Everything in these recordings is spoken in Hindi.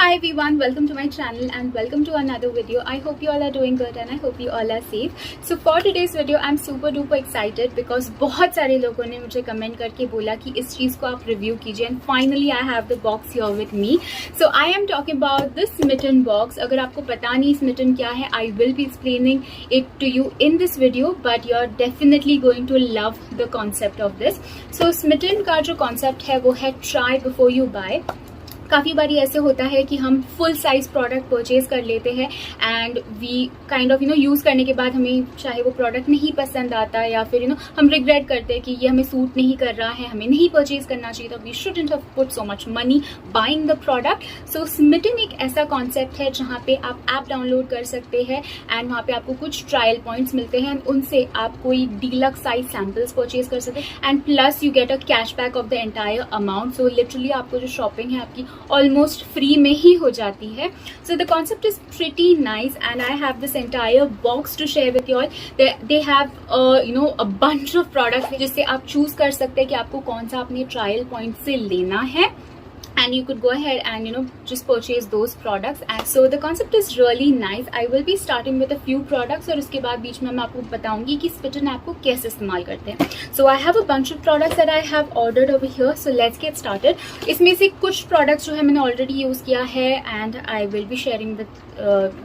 Hi everyone, welcome to my channel and welcome to another video. I hope you all are doing good and I hope you all are safe. So for today's video I'm super duper excited because बहुत सारे लोगों ने मुझे कमेंट करके बोला कि इस चीज़ को आप रिव्यू कीजिए and finally I have the box here with me. So I am talking about the Smitten box. अगर आपको पता नहीं Smitten क्या है, I will be explaining it to you in this video, but you're definitely going to love the concept of this. So Smitten का जो concept है वो है try before you buy. काफ़ी बारी ऐसे होता है कि हम फुल साइज प्रोडक्ट परचेज कर लेते हैं and we kind of use करने के बाद हमें चाहे वो प्रोडक्ट नहीं पसंद आता या फिर हम रिग्रेट करते हैं कि ये हमें सूट नहीं कर रहा है, हमें नहीं परचेज करना चाहिए, तो we shouldn't have put so much money buying the product. So Smytten एक ऐसा कॉन्सेप्ट है जहाँ पे आप ऐप डाउनलोड कर सकते हैं एंड वहाँ पे आपको कुछ ट्रायल पॉइंट्स मिलते हैं एंड उनसे आप कोई डीलक्स साइज सैम्पल्स परचेज कर सकते हैं and plus you get a cashback of the entire amount. So literally आपको जो शॉपिंग है आपकी ऑलमोस्ट फ्री में ही हो जाती है. So the concept is pretty nice and I have this entire box to share with you all. They have a bunch of products जिससे आप चूज कर सकते हैं कि आपको कौन सा अपने ट्रायल पॉइंट से लेना है. And you could go ahead and just purchase those products. And so the concept is really nice. I will be starting with a few products और उसके बाद बीच में मैं आपको बताऊंगी कि Smitten ऐप को कैसे इस्तेमाल करते हैं. So I have a bunch of products that I have ordered over here. So let's get started. इसमें से कुछ products जो है मैंने already use किया है and I will be sharing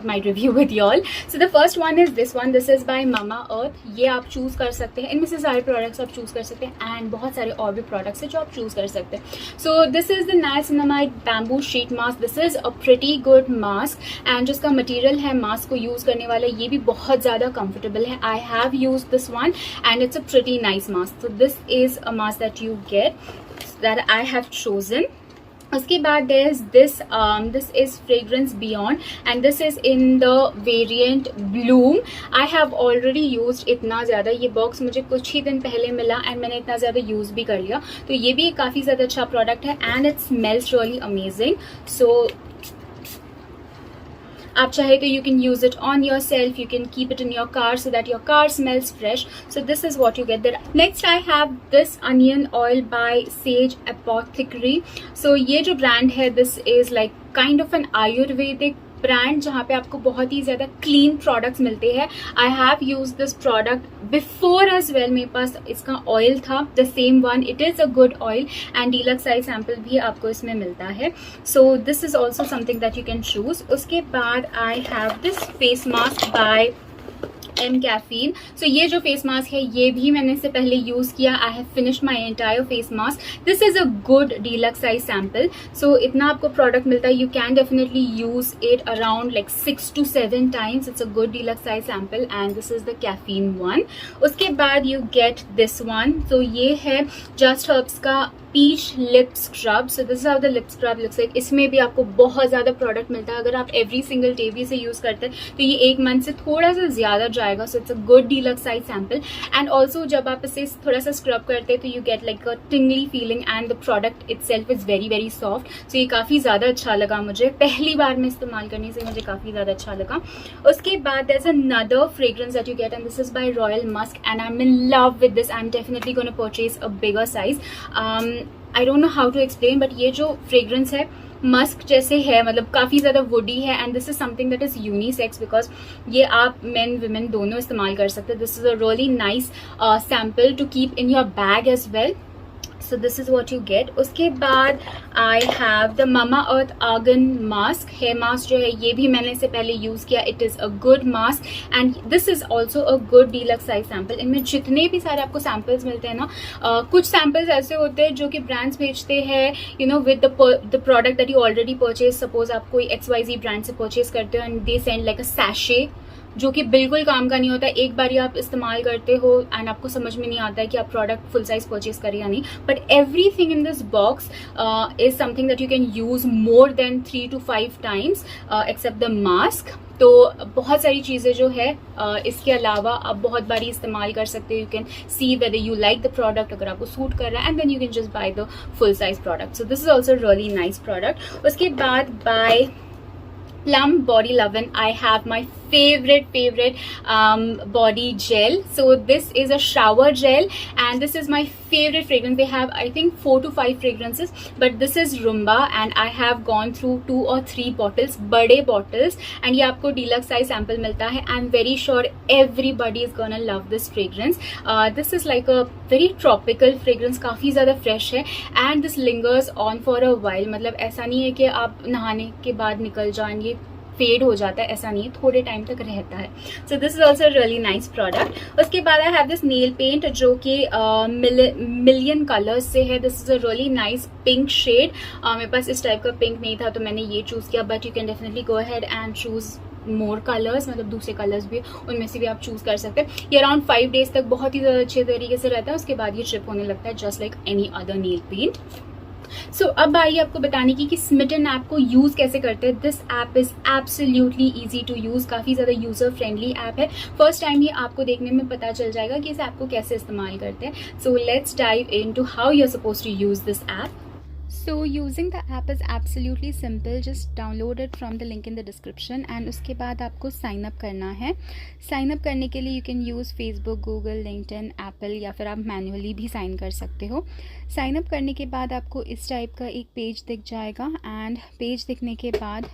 my review with you all. So the first one is this one. This is by Mamaearth. ये आप choose कर सकते हैं. इनमें से सारे products आप choose कर सकते हैं and बहुत सारे और भी products हैं जो आप choose कर सकते हैं. So this is the Niacinamide Bamboo Sheet Mask. This is a pretty good mask and जिसका material है mask को use करने वाला ये भी बहुत ज़्यादा comfortable है. I have used this one and it's a pretty nice mask. So this is a mask that you get that I have chosen. उसके बाद this is Fragrance Beyond and this is in the variant Bloom. I have already used इतना ज़्यादा, ये बॉक्स मुझे कुछ ही दिन पहले मिला एंड मैंने इतना ज़्यादा यूज़ भी कर लिया, तो ये भी एक काफ़ी ज़्यादा अच्छा प्रोडक्ट है and it smells really amazing. So आप चाहे तो you can use it on yourself, you can keep it in your car so that your car smells fresh. So this is what you get there. Next I have this onion oil by Sage Apothecary. So ये जो brand है this is like kind of an Ayurvedic brand जहाँ पे आपको बहुत ही ज़्यादा क्लीन प्रोडक्ट्स मिलते हैं. I have use this product before as well. मेरे पास इसका ऑयल था the same one. It is a good oil and deluxe size sample भी आपको इसमें मिलता है. So this is also something that you can choose. उसके बाद I have this face mask by M Caffeine. So ये जो फेस मास्क है ये भी मैंने इससे पहले यूज़ किया. I have finished my entire face mask. This is a good deluxe size sample. So इतना आपको प्रोडक्ट मिलता है. You can definitely use it around like 6 to 7 times. It's a good deluxe size sample and this is the caffeine one. उसके बाद यू गेट दिस वन. तो ये है जस्ट हर्ब्स का peach lip scrub. So this is how the lip scrub looks like. इसमें भी आपको बहुत ज़्यादा प्रोडक्ट मिलता है. अगर आप एवरी सिंगल डे भी इसे यूज़ करते हैं तो ये एक मंथ से थोड़ा सा ज़्यादा जाएगा. So it's a good deluxe size sample and also जब आप इसे थोड़ा सा स्क्रब करते हैं तो you get like a tingly feeling and the product itself is very very soft. So ये काफ़ी ज़्यादा अच्छा लगा मुझे. पहली बार में इस्तेमाल करने से मुझे काफ़ी ज़्यादा अच्छा लगा. उसके बाद there is another fragrance that you get and this is by Royal Musk and I am in love with this. I am definitely gonna purchase a bigger size. I don't know how to explain but ये जो फ्रेग्रेंस है मस्क जैसे है, मतलब काफ़ी ज़्यादा वुडी है and this is something that is unisex because ये आप मेन विमेन दोनों इस्तेमाल कर सकते हैं. This is a really nice sample to keep in your bag as well. So this is what you get. उसके बाद I have the Mamaearth Argan Mask. Hair mask जो है ये भी मैंने इससे पहले यूज़ किया. It is a good mask and this is also a good deluxe size sample. इनमें जितने भी सारे आपको सैम्पल्स मिलते हैं ना, कुछ सैम्पल्स ऐसे होते हैं जो कि ब्रांड्स भेजते हैं with the product that you already purchase. Suppose आप कोई XYZ ब्रांड से परचेज करते हो and they send like a sachet जो कि बिल्कुल काम का नहीं होता. एक बार ही आप इस्तेमाल करते हो एंड आपको समझ में नहीं आता है कि आप प्रोडक्ट फुल साइज परचेज करें या नहीं. But everything in this box is something that you can use more than 3 to 5 times except the mask. तो बहुत सारी चीज़ें जो है इसके अलावा आप बहुत बारी इस्तेमाल कर सकते हो. You can see whether you like the product, अगर आपको सूट कर रहा है and then you can just buy the full size product. So this is also really nice product. उसके बाद by Plum Body Lovin', I have my favorite body gel. So this is a shower gel and this is my favorite fragrance. They have I think 4 to 5 fragrances, but this is Rumba and I have gone through 2 or 3 bottles, बड़े bottles, and ये आपको deluxe size sample मिलता है. I'm very sure everybody is gonna love this fragrance. This is like a very tropical fragrance, काफ़ी ज़्यादा fresh है and this lingers on for a while. मतलब ऐसा नहीं है कि आप नहाने के बाद निकल जाएं, ये फेड हो जाता है, ऐसा नहीं है, थोड़े टाइम तक रहता है. So this is also really nice product. उसके बाद I have this nail paint जो कि मिलियन कलर्स से है. This is a really nice pink shade. मेरे पास इस टाइप का पिंक नहीं था तो मैंने ये चूज़ किया, but you can definitely go ahead and choose more colours, मतलब दूसरे कलर्स भी उनमें से भी आप चूज़ कर सकते हैं. ये अराउंड 5 days तक बहुत ही ज़्यादा अच्छे तरीके से रहता है. उसके बाद ये ट्रिप होने लगता है, just like any other nail paint. So अब आइए आपको बताने की कि स्मिटन ऐप को यूज़ कैसे करते हैं. This app is absolutely easy to use, काफ़ी ज़्यादा यूज़र फ्रेंडली ऐप है. फर्स्ट टाइम ही आपको देखने में पता चल जाएगा कि इस ऐप को कैसे इस्तेमाल करते हैं. So let's dive into how you are suppose to use this app. So using the app is absolutely simple. Just download it from the link in the description and उसके बाद आपको साइन अप करना है. साइन अप करने के लिए you can use Facebook, Google, LinkedIn, Apple या फिर आप मैनुअली भी साइन कर सकते हो. साइन अप करने के बाद आपको इस टाइप का एक पेज दिख जाएगा एंड पेज दिखने के बाद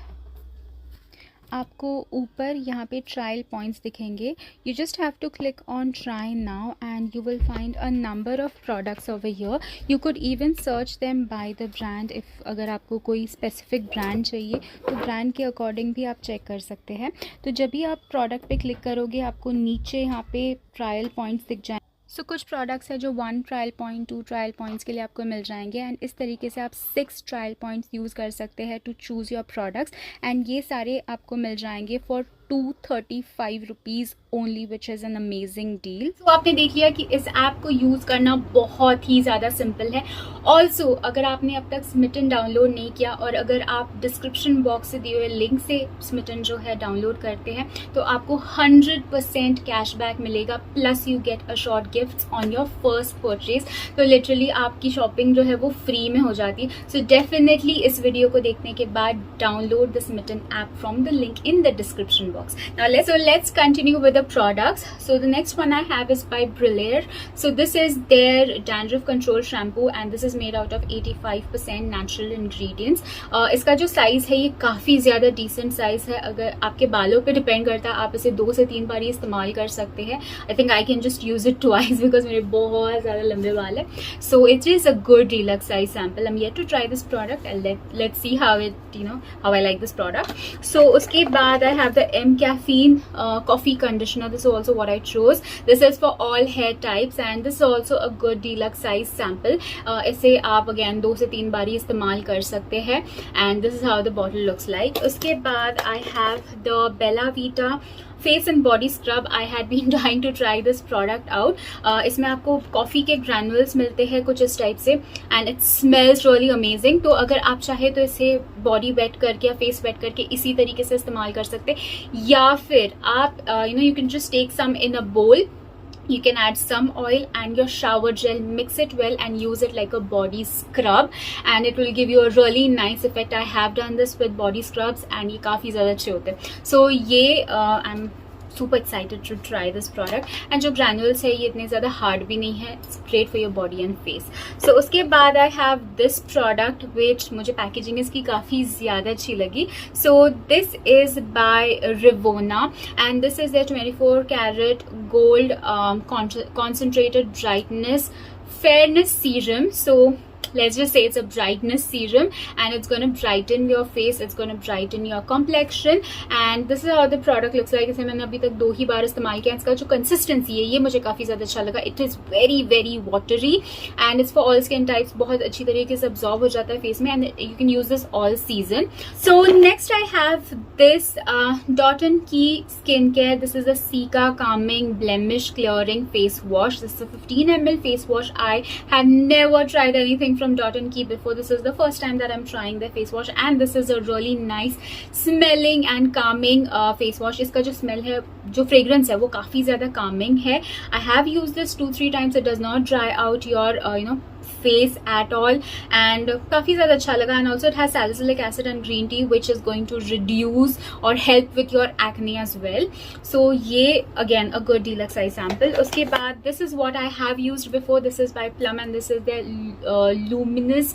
आपको ऊपर यहाँ पे ट्रायल पॉइंट्स दिखेंगे. You just have to click on try now and you will find a number of products over here. You could even search them by the brand. If अगर आपको कोई स्पेसिफिक ब्रांड चाहिए तो ब्रांड के अकॉर्डिंग भी आप चेक कर सकते हैं. तो जब भी आप प्रोडक्ट पे क्लिक करोगे आपको नीचे यहाँ पे ट्रायल पॉइंट्स दिख जाएंगे. सो कुछ प्रोडक्ट्स है जो 1 ट्रायल पॉइंट, 2 ट्रायल पॉइंट्स के लिए आपको मिल जाएंगे एंड इस तरीके से आप 6 ट्रायल पॉइंट्स यूज़ कर सकते हैं to choose your products and ये सारे आपको मिल जाएंगे for 235 rupees only, which is an amazing deal. तो आपने देख लिया कि इस ऐप को यूज़ करना बहुत ही ज़्यादा सिंपल है. ऑल्सो अगर आपने अब तक स्मिटन डाउनलोड नहीं किया और अगर आप डिस्क्रिप्शन बॉक्स से दिए हुए लिंक से स्मिटन जो है डाउनलोड करते हैं तो आपको 100% कैशबैक मिलेगा, plus you get a short gift on your first purchase. तो लिटरली आपकी शॉपिंग जो है वो फ्री में हो जाती है. सो डेफिनेटली इस वीडियो को देखने के बाद download the Smitten app from the link in the description box. Now let's continue with the products. So the next one I have is by Brillare. So this is their dandruff control shampoo and this is made out of 85% natural ingredients. इसका जो साइज है ये काफ़ी ज़्यादा डिसेंट साइज है. अगर आपके बालों पे डिपेंड करता है, आप इसे 2 से 3 बार ही इस्तेमाल कर सकते हैं. I think I can just use it twice because मेरे बहुत ज़्यादा लंबे बाल है. So it is a good deluxe size sample. I am yet to try this product and let's see how I like this product. So उसके बाद I have the caffeine coffee conditioner. This is also what I chose. This is for all hair types and this is also a good deluxe size sample. इसे आप again 2 से 3 बार ही इस्तेमाल कर सकते हैं and this is how the bottle looks like. उसके बाद I have the Bella Vita face and body scrub. I had been trying to try this product out. इसमें आपको कॉफ़ी के ग्रैनुअल्स मिलते हैं कुछ इस टाइप से and it smells really amazing. तो अगर आप चाहे तो इसे बॉडी वेट करके या फेस वेट करके इसी तरीके से इस्तेमाल कर सकते हैं या फिर आप you can just take some in a bowl. You can add some oil and your shower gel, mix it well and use it like a body scrub and it will give you a really nice effect. I have done this with body scrubs and ये काफ़ी ज़्यादा अच्छे होते हैं. So ये I'm super excited to try this product and जो granules है ये इतने ज़्यादा hard भी नहीं है. It's great for your body and face. So उसके बाद I have this product which मुझे packaging इसकी काफ़ी ज़्यादा अच्छी लगी. So this is by Revona and this is their 24 karat gold concentrated brightness fairness serum. So let's just say it's a brightness serum and it's going to brighten your face, it's going to brighten your complexion and this is how the product looks like. इसे मैंने अभी तक 2 ही बार इस्तेमाल किया. इसका जो कंसिस्टेंसी है ये मुझे काफ़ी ज़्यादा अच्छा लगा. It is very very watery and it's for all skin types. बहुत अच्छी तरीके से अब्जॉर्ब हो जाता है फेस में and you can use this all season. So next I have this Dot & Key skin care. This is a Cica calming blemish clearing face wash. This is a 15 ml face wash. I have never tried anything from Dot & Key before. This is the first time that I'm trying their face wash and this is a really nice smelling and calming face wash. इसका जो smell है, जो fragrance है वो काफ़ी ज़्यादा calming है. I have used this 2-3 times. It does not dry out your face at all and काफ़ी ज़्यादा अच्छा लगा. And also it has salicylic acid and green tea which is going to reduce और help with your acne as well. So ये again a good deluxe size sample. उसके बाद this is what I have used before. This is by Plum and this is the luminous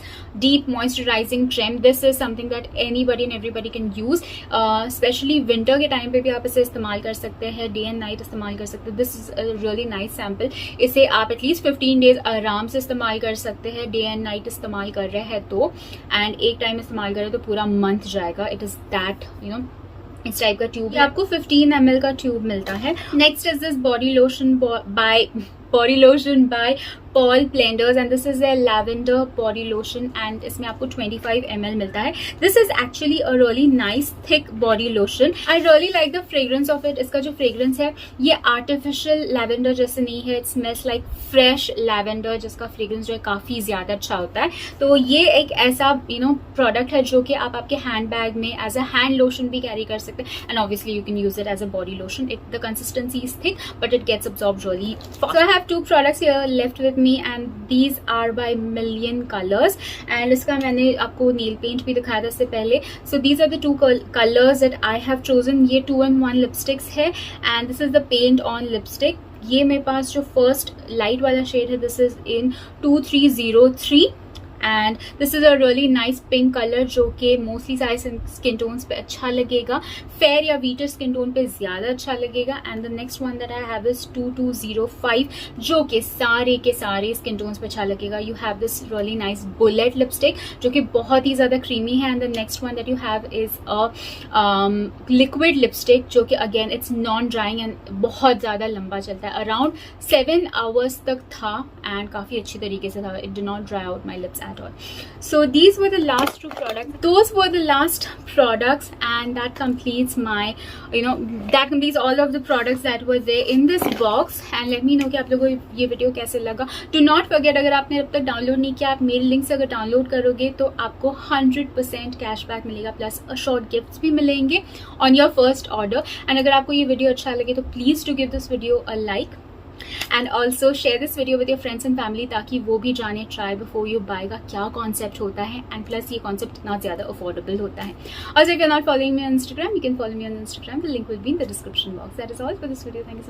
deep moisturizing cream. This is something that anybody and everybody can use, especially winter के टाइम पे भी आप इसे इस्तेमाल कर सकते हैं, डे एंड नाइट इस्तेमाल कर सकते हैं. This is a really nice sample. इसे आप एटलीस्ट 15 डेज आराम से इस्तेमाल कर सकते हैं, डे एंड नाइट इस्तेमाल कर रहे हैं तो. एंड एक टाइम इस्तेमाल करें तो पूरा मंथ जाएगा. इट इज दैट इस टाइप का ट्यूब. आपको 15 ml का ट्यूब मिलता है. Next is this body lotion by Paul Blenders and this is a lavender body lotion and इसमें आपको 25 ml मिलता है. This is actually a really nice thick body lotion. I really like the fragrance of it. इसका जो fragrance है ये artificial lavender जैसे नहीं है. It smells like fresh lavender जिसका fragrance जो है काफ़ी ज़्यादा अच्छा होता है. तो ये एक ऐसा product है जो कि आप आपके हैंड बैग में as a hand lotion भी कैरी कर सकते हैं. And obviously you can use it as a body lotion. The consistency is thick but it gets absorbed really fast. So I have 2 products here left with me and these are by Million Colors and इसका मैंने आपको नेल पेंट भी दिखाया था इससे पहले. So these are the 2 colors that I have chosen. ये 2-in-1 लिपस्टिक्स है and this is the paint on lipstick. ये मेरे पास जो फर्स्ट लाइट वाला शेड है this is in 2303 and this is a really nice pink colour जो कि मोस्टली सारे स्किन टोन्स पे अच्छा लगेगा. फेयर या वीटर स्किन टोन पे ज़्यादा अच्छा लगेगा. And the next one that I have is 2205 जो कि सारे के सारे स्किन टोन्स पे अच्छा लगेगा. You have this really nice bullet lipstick जो कि बहुत ही ज़्यादा क्रीमी है. And the next one that you have is a liquid lipstick जो कि again it's non drawing and बहुत ज़्यादा लंबा चलता है. अराउंड 7 आवर्स तक था एंड काफ़ी अच्छी तरीके से था. It did not dry out my lips at all. So these were the last 2 products. Those were the last products and that completes my that completes all of the products that were there in this box. And let me know कि आप लोगों को ये वीडियो कैसे लगा. Do not forget अगर आपने अब तक डाउनलोड नहीं किया आप मेरे लिंक से अगर डाउनलोड करोगे तो आपको 100% कैशबैक मिलेगा प्लस अशोर्ड गिफ्ट्स भी मिलेंगे on your first order. And अगर आपको ये वीडियो अच्छा लगे तो please to give this video a like and also share this video with your friends and family ताकि वो भी जाने try before you buy का क्या concept होता है and plus ये concept इतना ज़्यादा affordable होता है. Also if you're not following me on Instagram you can follow me on Instagram. The link will be in the description box. That is all for this video. Thank you so much.